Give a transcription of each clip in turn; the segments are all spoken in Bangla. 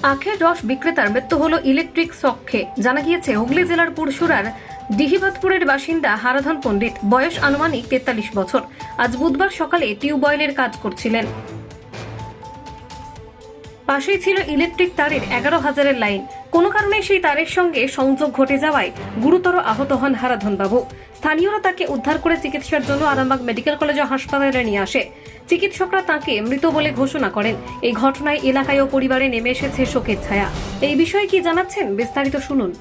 আখের রস বিক্রেতার মৃত্যু হলো ইলেকট্রিক শক খেয়ে। জানা গিয়েছে হুগলি জেলার পুরসুরার ডিহিবাতপুরের বাসিন্দা হারাধন পণ্ডিত, বয়স আনুমানিক 43 বছর। আজ বুধবার সকালে টিউবওয়েলের কাজ করছিলেন। পাশেই ছিল ইলেকট্রিক তারের 11,000-এর লাইন। কোনো কারণে সেই তারের সঙ্গে সংযোগ ঘটে যাওয়ায় গুরুতর আহত হন হারাধন বাবু। স্থানীয়রা তাকে উদ্ধার করে চিকিৎসার জন্য আরামবাগ মেডিকেল কলেজ ও হাসপাতালে নিয়ে আসে। চিকিৎসকরা তাকে মৃত বলে ঘোষণা করেন। এই ঘটনায় এলাকায় ও পরিবারে নেমে এসেছে শোকের ছায়া। এই বিষয়ে কি জানাচ্ছেন, বিস্তারিত শুনুন।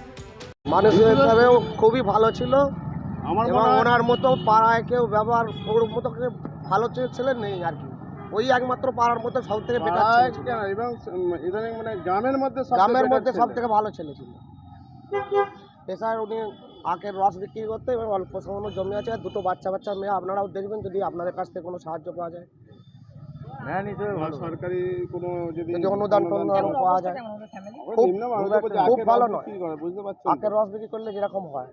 মানসিকভাবেও খুবই ভালো ছিল এবং ওনার মতো পাড়ায় কেউ ব্যবহার ওর মতো কেউ ভালো ছেলে নেই আর কি। ওই একমাত্র পাড়ার মধ্যে সব থেকে বেটার ছেলে ছিল। এবং ইদানিং মানে গ্রামের মধ্যে সব থেকে ভালো ছেলে ছিল। পেশায় উনি আখের রস বিক্রি করতে এবং অল্প সামান্য জমি আছে, আর দুটো বাচ্চা মেয়ে। আপনারাও দেখবেন যদি আপনাদের কাছ থেকে কোনো সাহায্য পাওয়া যায়। হ্যাঁ, নিশ্চয়ই ভালো। সরকারি কোনো যদি অনুদান পাওয়া যায় খুব ভালো নয়। বুঝতে পারছেন, আখের রস বিক্রি করলে যেরকম হয়।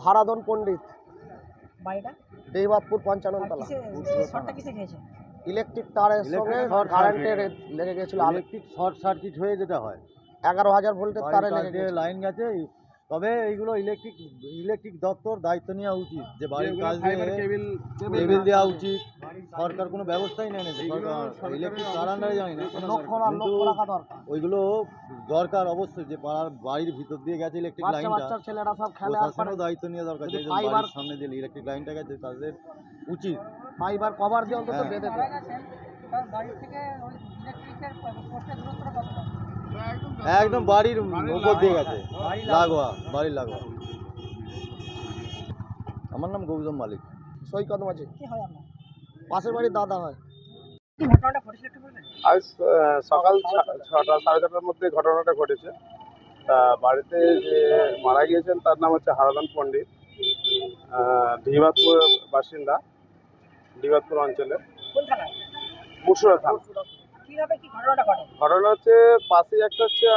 হারাধন পণ্ডিত, ডিহিবাতপুর 55 তলা। ইলেকট্রিক তারের সঙ্গে কারেন্টের লেগে গেছিল। ইলেকট্রিক শর্ট সার্কিট হয়ে যেটা হয়, 11,000 ভোল্টের তারে লেগে গেছে। লাইন গেছে। তবে এইগুলো ইলেকট্রিক দপ্তর দায়িত্ব নেওয়া উচিত, যে বাড়ির কাজ কেবিল দেওয়া উচিত। সরকার কোনো ব্যবস্থাই নেয় না। ইলেকট্রিক তার আন্ডারে জানি না, কিন্তু ওইগুলো দরকার অবশ্যই, যে বাড়ির ভিতর দিয়ে গেছে ইলেকট্রিক লাইনটা, ছেলেরা সব খেলে। প্রশাসনও দায়িত্ব নেওয়া দরকার। যে বাড়ির সামনে দিয়ে ইলেকট্রিক লাইনটা গেছে তাদের উচিত ফাইবার কভার দিয়ে অন্তত বেঁধে দেয়। একদম বাড়ির উপর দিয়ে গেছে, বাড়ির লাগোয়া। আমার নাম গৌতম মালিক। সৈকত মাঝি পাশের বাড়ির দাদা হয়। আজ সকাল 6টা 6:30টার মধ্যে ঘটনাটা ঘটেছে। বাড়িতে যে মারা গিয়েছেন তার নাম হচ্ছে হারাধন পণ্ডিত, ডিহিবাতপুর বাসিন্দা, ডিহিবাতপুর অঞ্চলে, মুর্শিদা থানা। ঘটনা হচ্ছে পাশেই একটা হচ্ছে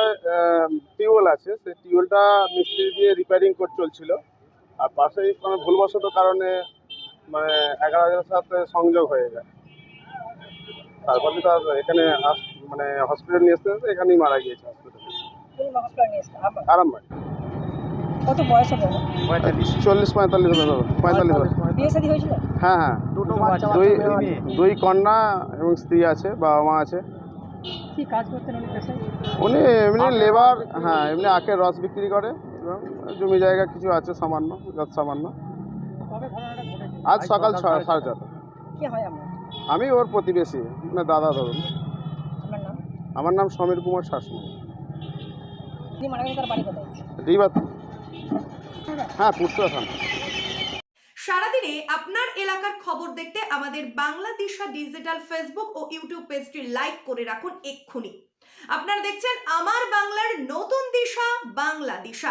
টিউবওয়েল আছে, সেই টিউবওয়েলটা মিস্ত্রি দিয়ে রিপেয়ারিং চলছিল। আর পাশেই মানে ভুলবশত কারণে মানে 11,000-এর সাথে সংযোগ হয়ে যায়। তারপরে তার এখানে মানে হসপিটাল নিয়ে আসতে এখানেই মারা গিয়েছে হসপিটালে। আরামবাগ। কত বয়স হবে? 40-45 হবে। হ্যাঁ, দুটো বাচ্চা দুই কন্যা এবং স্ত্রী আছে, বাবা মা আছে। কি কাজ করতেন উনি পেশায়? উনি এমনি লেবার, হ্যাঁ এমনি আখের রস বিক্রি করে এবং জমি জায়গা কিছু আছে সামান্য। কবে ঘটনাটা ঘটেছে? আজ সকাল 6:30। কি হয় আপনার? আমি ওর প্রতিবেশী, মানে দাদা ধরুন। আপনার নাম? আমার নাম সমীর কুমার শাসমল। তিনি মারা গেছে, তার বাড়ি কোথায়? ডিহিবাতপুর। হ্যাঁ, পুরসুরা থানা। সারাদিনে আপনার এলাকার খবর দেখতে আমাদের বাংলা দিশা ডিজিটাল ফেসবুক ও ইউটিউব পেজটি লাইক করে রাখুন এক্ষুনি। আপনারা দেখছেন আমার বাংলার নতুন দিশা, বাংলা দিশা।